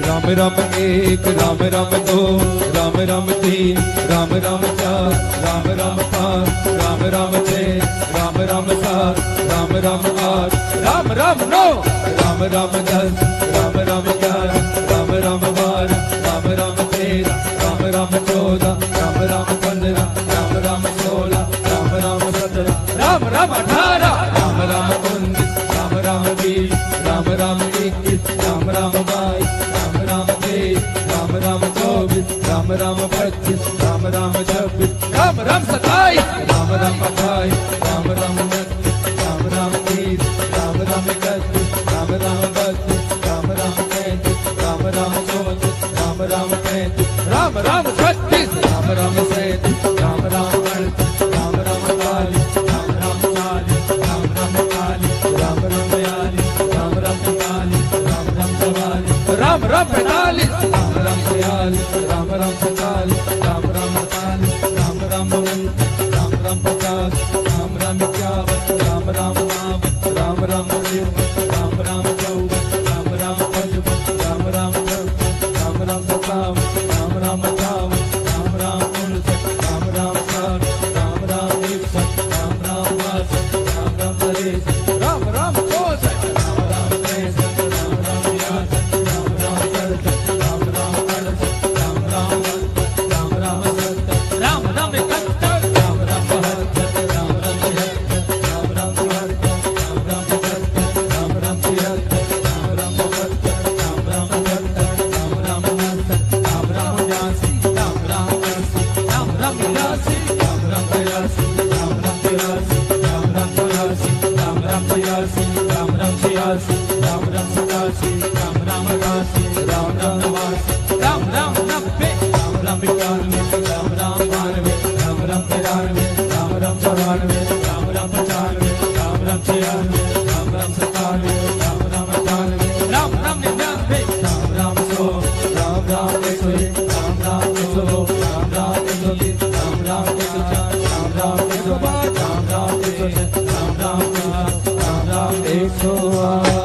राम राम एक राम राम दो राम राम तीन राम राम चार राम राम पाँच राम राम छः राम राम सात राम राम आठ राम राम नौ राम राम 10 राम राम 11 राम राम 12 राम राम 13 राम राम 14 राम राम 15 राम राम 16 राम राम 17 राम राम 18 राम राम 19 राम राम 20 राम राम 21 राम राम 22 राम राम 23 राम राम 24 राम राम 25 राम राम 26 राम राम 27 राम राम 28 राम राम 29 राम राम 30 राम राम 31 राम राम 32 राम राम 33 राम राम 34 राम राम 35 राम राम 36 राम राम 37 राम राम 38 राम राम 40 राम राम 40 राम राम 40 राम राम 42 राम राम 43 राम राम 44 राम राम 45 राम राम 46 राम राम 47 राम राम 48 राम राम 49 राम राम 50 राम राम 51 राम राम 52 राम राम 53 राम राम 54 राम राम 55 राम राम 56 राम राम 57 राम राम 58 राम राम 59 राम राम 60 राम राम 61 राम राम 62 राम राम 63 राम राम 64 राम राम 63 राम राम 64 राम राम 67 राम राम 68 राम राम 69 राम राम 70 राम राम 71 राम राम 72 राम राम 73 राम राम 74 राम राम 75 राम राम 76 राम राम 72 राम राम 73 राम राम 69 राम राम 89 राम राम 80 राम राम 82 राम राम 83 राम राम 84 राम राम 84 राम राम 85 राम राम 86 राम राम 87 राम राम 88 राम राम 89 राम राम 90 राम राम 91 राम राम 92 राम राम 93 राम राम 94 राम राम 95 राम राम 96 राम राम 97 राम राम 98 राम राम 99 राम राम 100 राम राम 101 राम राम 102 राम राम 103 राम राम 104 राम राम 105 राम राम 106 राम राम 108 राम राम 108